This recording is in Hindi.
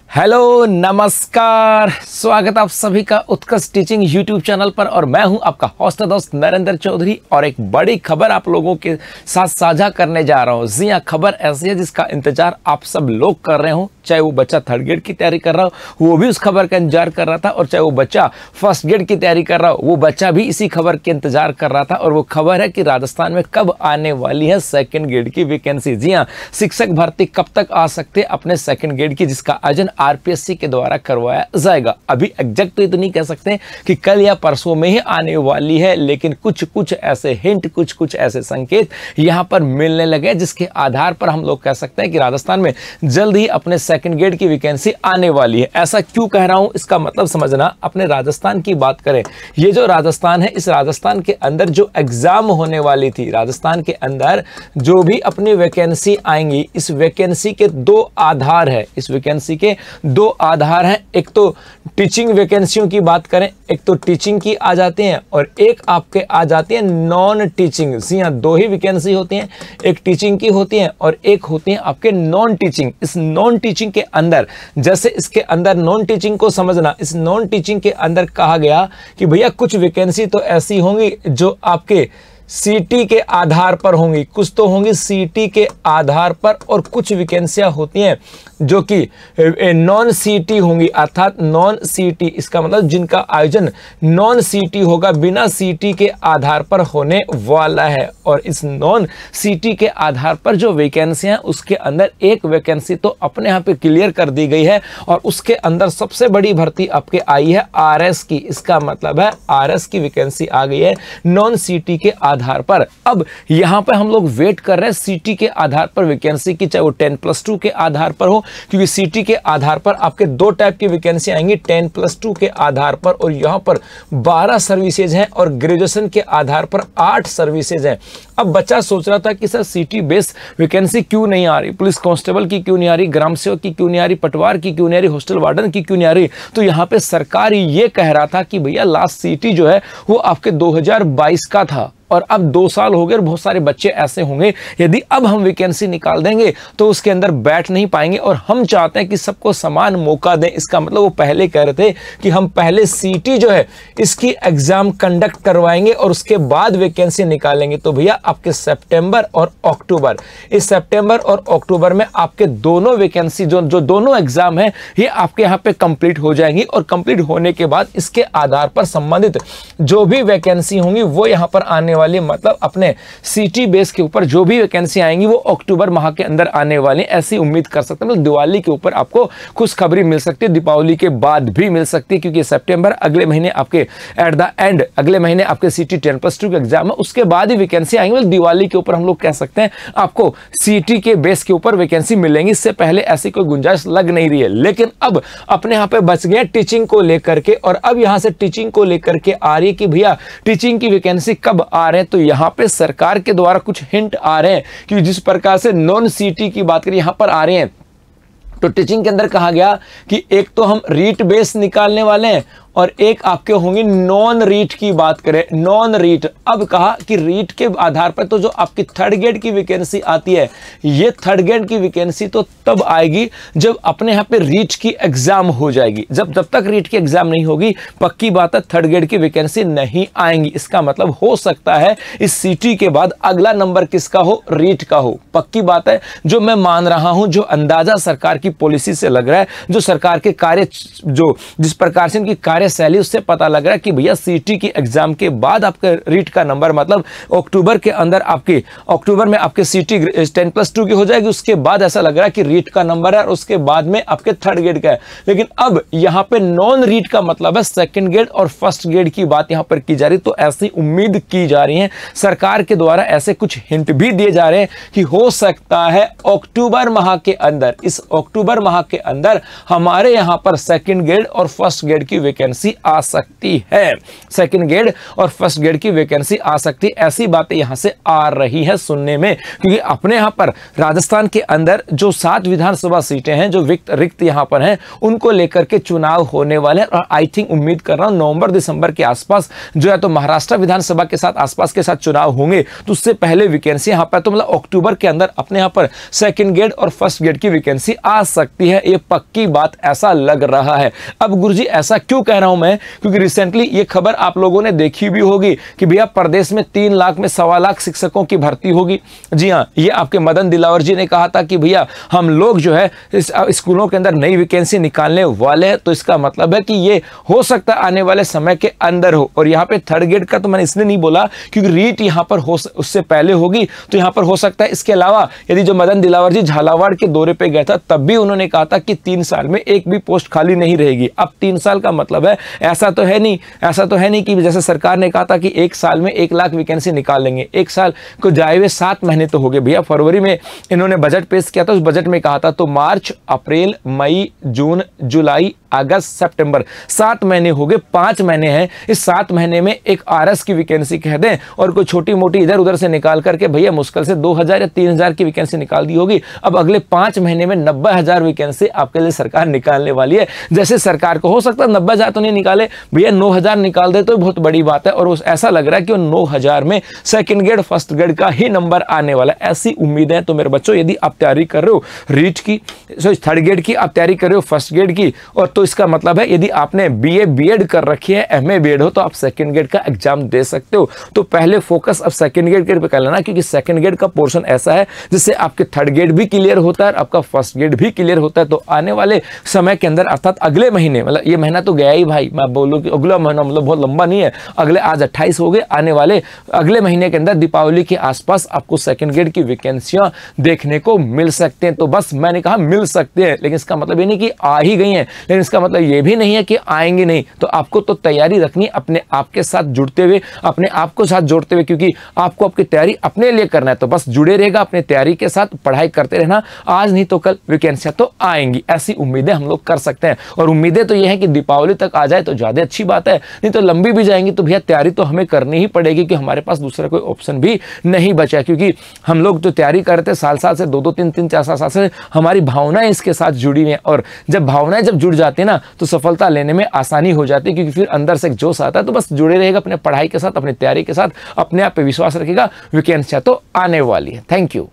हेलो नमस्कार, स्वागत आप सभी का उत्कर्ष टीचिंग यूट्यूब चैनल पर। और मैं हूं आपका हॉस्ट दोस्त नरेंद्र चौधरी और एक बड़ी खबर आप लोगों के साथ साझा करने जा रहा हूं। जी हां, खबर ऐसी है जिसका इंतजार आप सब लोग कर रहे हो। चाहे वो बच्चा थर्ड ग्रेड की तैयारी कर रहा हो वो भी उस खबर का इंतजार कर रहा था, और चाहे वो बच्चा फर्स्ट ग्रेड की तैयारी कर रहा हो वो बच्चा भी इसी खबर के इंतजार कर रहा था। और वो खबर है कि राजस्थान में कब आने वाली है सेकेंड ग्रेड की वैकेंसी। जी हाँ, शिक्षक भर्ती कब तक आ सकते हैं अपने सेकेंड ग्रेड की, जिसका आयोजन आरपीएससी के द्वारा करवाया जाएगा। अभी एग्जैक्ट तो ये तो नहीं कह सकते कि कल या परसों में ही आने वाली है, लेकिन कुछ ऐसे हिंट, कुछ ऐसे संकेत यहां पर मिलने लगे जिसके आधार पर हम लोग कह सकते हैं कि राजस्थान में जल्द ही अपने सेकंड ग्रेड की वैकेंसी आने वाली है। ऐसा क्यों कह रहा हूं, इसका मतलब समझना। अपने राजस्थान की बात करें, ये जो राजस्थान है, इस राजस्थान के अंदर जो एग्जाम होने वाली थी, राजस्थान के अंदर जो भी अपनी वैकेंसी आएंगी, इस वैकेंसी के दो आधार है। इस वैकेंसी के दो आधार हैं। एक तो टीचिंग वैकेंसियों की बात करें, एक तो टीचिंग की आ जाती हैं और एक आपके आ जाती है नॉन टीचिंग। जी हाँ, दो ही वैकेंसी होती हैं, एक टीचिंग की होती है और एक होती है आपके नॉन टीचिंग। इस नॉन टीचिंग के अंदर, जैसे इसके अंदर नॉन टीचिंग को समझना, इस नॉन टीचिंग के अंदर कहा गया कि भैया कुछ वैकेंसी तो ऐसी होंगी जो आपके सीटी के आधार पर होंगी, कुछ तो होंगी सीटी के आधार पर, और कुछ वैकेंसियां होती हैं जो कि नॉन सीटी होंगी, अर्थात नॉन सीटी। इसका मतलब जिनका आयोजन नॉन सीटी होगा, बिना सीटी के आधार पर होने वाला है। और इस नॉन सीटी के आधार पर जो वैकेंसी है उसके अंदर एक वैकेंसी तो अपने यहाँ पे क्लियर कर दी गई है, और उसके अंदर सबसे बड़ी भर्ती आपके आई है आरएस की। इसका मतलब है आरएस की वैकेंसी आ गई है नॉन सीटी के आधार पर। अब यहां पे हम लोग वेट कर रहे हैं सीटी के आधार पर वैकेंसी की, चाहे वो 10+2 के आधार पर हो, क्योंकि सीटी के आधार पर आपके दो टाइप की वैकेंसी आएंगी, 10+2 के आधार पर, और यहां पर 12 सर्विसेज हैं, और ग्रेजुएशन के आधार पर 8 सर्विसेज हैं। अब बच्चा सोच रहा था कि सर सीटी बेस्ड वैकेंसी क्यों नहीं आ रही, पुलिस कांस्टेबल की क्यों नहीं आ रही, ग्राम सेवक की क्यों नहीं आ रही, पटवार की क्यों नहीं आ रही, हॉस्टल वार्डन की क्यों नहीं आ रही। तो यहां पे सरकार ये कह रहा था कि भैया लास्ट सीटी जो है वो आपके 2022 का था, और अब 2 साल हो गए और बहुत सारे बच्चे ऐसे होंगे, यदि अब हम वैकेंसी निकाल देंगे तो उसके अंदर बैठ नहीं पाएंगे, और हम चाहते हैं कि सबको समान मौका दें। इसका मतलब वो पहले कह रहे थे कि हम पहले सीटी जो है इसकी एग्जाम कंडक्ट करवाएंगे और उसके बाद वैकेंसी निकालेंगे। तो भैया आपके सितंबर और अक्टूबर, इस सितंबर और अक्टूबर में आपके दोनों वैकेंसी जो दोनों एग्जाम है ये आपके यहाँ पे कंप्लीट हो जाएंगी, और कंप्लीट होने के बाद इसके आधार पर संबंधित जो भी वैकेंसी होंगी वो यहाँ पर आने वाली, मतलब अपने सीटी बेस के ऊपर जो भी वैकेंसी आएंगी वो अक्टूबर माह के अंदर आने वाली, ऐसी उम्मीद कर सकते हैं। मतलब दिवाली के ऊपर आपको खुशखबरी मिल सकती है, दीपावली के बाद भी मिल सकती है, क्योंकि सितंबर अगले महीने आपके एट द एंड, अगले महीने आपके सीटी 10+2 के एग्जाम है, उसके बाद ही वैकेंसी आएंगी। मतलब दिवाली के ऊपर हम लोग कह सकते हैं आपको सीटी के बेस के ऊपर वैकेंसी मिलेंगी। इससे पहले ऐसी कोई गुंजाइश लग नहीं रही है, लेकिन अब अपने यहाँ पे बच गए टीचिंग को लेकर के, और अब यहाँ से टीचिंग को लेकर के आ रही है कि भैया टीचिंग की वैकेंसी कब आ रहे हैं। तो यहां पे सरकार के द्वारा कुछ हिंट आ रहे हैं कि जिस प्रकार से नॉन सीटी की बात करें यहां पर आ रहे हैं, तो टीचिंग के अंदर कहा गया कि एक तो हम रीट बेस निकालने वाले हैं और एक आपके होंगे नॉन रीट की बात करें, नॉन रीट। अब कहा कि रीट के आधार पर तो जो आपकी थर्ड ग्रेड की वैकेंसी आती है, ये थर्ड ग्रेड की वैकेंसी तो तब आएगी जब अपने यहाँ पे रीट की एग्जाम हो जाएगी। जब तक रीट की एग्जाम नहीं होगी, पक्की बात है थर्ड ग्रेड की वैकेंसी नहीं आएंगी। इसका मतलब हो सकता है इस सीटी के बाद अगला नंबर किसका हो, रीट का हो। पक्की बात है, जो मैं मान रहा हूं, जो अंदाजा सरकार की पॉलिसी से लग रहा है, जो सरकार के कार्य, जो जिस प्रकार से इनकी कार्यशैली, उससे पता लग रहा है कि भैया सीटी की एग्जाम के बाद आपका रीट का नंबर, मतलब अक्टूबर के अंदर आपके, अक्टूबर में आपके सीटी 10+2 की हो जाएगी, उसके बाद ऐसा लग रहा है कि रीट का नंबर है, और उसके बाद में आपके थर्ड ग्रेड का है। लेकिन अब यहां पे नॉन रीट का मतलब है सेकंड ग्रेड और फर्स्ट ग्रेड की बात यहां पर की जा रही। तो ऐसी उम्मीद की जा रही है सरकार के द्वारा, ऐसे कुछ हिंट भी दिए जा रहे हैं कि हो सकता है अक्टूबर माह के अंदर, इस अक्टूबर माह के अंदर हमारे यहां पर सेकंड ग्रेड और फर्स्ट ग्रेड की वैकेंसी वैकेंसी आ सकती है, सेकंड ग्रेड और फर्स्ट ग्रेड की वैकेंसी आ सकती है। ऐसी बातें यहां से आ रही है सुनने में, क्योंकि अपने यहां पर राजस्थान के अंदर जो 7 विधानसभा सीटें हैं जो रिक्त यहां पर हैं, उनको लेकर के चुनाव होने वाले हैं। और आई थिंक उम्मीद कर रहा हूं नवंबर दिसंबर के आसपास जो है तो महाराष्ट्र विधानसभा के साथ आसपास के साथ चुनाव होंगे, तो उससे पहले वैकेंसी यहां पर तो मतलब अक्टूबर के अंदर अपने यहां पर सेकंड ग्रेड और फर्स्ट ग्रेड की वैकेंसी आ सकती है। ये पक्की बात ऐसा लग रहा है। अब गुरुजी ऐसा क्यों कह रहा हूं मैं, क्योंकि रिसेंटली ये खबर आप लोगों ने देखी भी होगी कि भैया प्रदेश में 3 लाख में 1.25 लाख शिक्षकों की भर्ती होगी। जी हां, ये आपके मदन दिलावर जी ने कहा था कि भैया हम लोग जो है स्कूलों के अंदर नई वैकेंसी निकालने वाले हैं। तो इसका मतलब है कि ये हो सकता है आने वाले समय के अंदर हो। और यहाँ पे थर्ड ग्रेड का तो मैंने इसलिए नहीं बोला क्योंकि रीट यहाँ पर हो उससे पहले होगी, तो यहाँ पर हो सकता है। इसके अलावा यदि जो मदन दिलावर जी झालावाड़ के दौरे पे गया था तब भी उन्होंने कहा था कि 3 साल में एक भी पोस्ट खाली नहीं रहेगी। अब 3 साल का मतलब है ऐसा तो है नहीं कि जैसे सरकार ने कहा था कि 1 साल में 1 लाख वैकेंसी निकाल लेंगे। 1 साल को जाए हुए 7 महीने तो हो गए भैया। फरवरी में इन्होंने बजट पेश किया था, उस बजट में कहा था तो मार्च, अप्रैल, मई, जून, जुलाई, अगस्त, सितंबर 7 महीने हो गए। 5 महीने हैं, इस 7 महीने में एक आरएस की वैकेंसी कह दें और कोई छोटी मोटी इधर उधर से निकाल करके भैया मुश्किल से 2000 या 3000 की वैकेंसी निकाल दी होगी। अब अगले 5 महीने में 90,000 वैकेंसी आपके लिए सरकार निकालने वाली है। जैसे सरकार को हो सकता है 90,000 तो नहीं निकाले भैया, 9,000 निकाल दे तो बहुत बड़ी बात है। और ऐसा लग रहा है कि 9,000 में सेकंड ग्रेड फर्स्ट ग्रेड का ही नंबर आने वाला है, ऐसी उम्मीदें। तो मेरे बच्चों यदि आप तैयारी कर रहे हो रीट की, थर्ड ग्रेड की, आप तैयारी कर रहे हो फर्स्ट ग्रेड की, और तो इसका मतलब है यदि आपने बीए बीएड कर रखी है, एमए बीएड हो, तो आप सेकंड ग्रेड का एग्जाम दे सकते हो। तो पहले फोकस अब सेकंड ग्रेड पे कर लेना, क्योंकि सेकंड ग्रेड का पोर्शन ऐसा है जिससे आपके थर्ड ग्रेड भी क्लियर होता है और आपका फर्स्ट ग्रेड भी क्लियर होता है। तो आने वाले समय के अंदर अर्थात अगले महीने, मतलब ये महीना तो गया ही भाई, मैं बोलूँ कि अगला महीना मतलब बहुत लंबा नहीं है, अगले आज 28 हो गए, आने वाले अगले महीने के अंदर दीपावली के आसपास आपको सेकंड ग्रेड की वैकेंसियां देखने को मिल सकते हैं। तो बस मैंने कहा मिल सकते हैं, लेकिन इसका मतलब ये नहीं कि आ ही गई हैं, लेकिन इसका मतलब ये भी नहीं है कि आएंगे नहीं। तो आपको तो तैयारी रखनी अपने आप के साथ जुड़ते हुए, अपने आप को साथ जोड़ते हुए, क्योंकि आपको आपकी तैयारी अपने लिए करना है। तो बस जुड़े रहेगा अपने तैयारी के साथ, पढ़ाई करते रहना, आज नहीं तो कल वैकेंसियां तो आएंगी, ऐसी उम्मीदें हम लोग कर सकते हैं। और उम्मीदें तो ये है कि दीपावली तक आ जाए तो ज्यादा अच्छी बात है, नहीं तो लंबी भी जाएंगी तो भैया तैयारी तो हमें करनी ही पड़ेगी, कि हमारे पास दूसरा कोई ऑप्शन भी नहीं बचा। क्योंकि हम लोग तो तैयारी करते साल साल से, 2-2, 3-3, 4 साल से, हमारी भावनाएं इसके साथ जुड़ी हुई हैं। और जब भावनाएं जब जुड़ जाती है ना तो सफलता लेने में आसानी हो जाती है, क्योंकि फिर अंदर से एक जोश आता है। तो बस जुड़े रहेगा अपने पढ़ाई के साथ, अपनी तैयारी के साथ, अपने आप पे विश्वास रखेगा, वैकेंसियां तो आने वाली है। Thank you.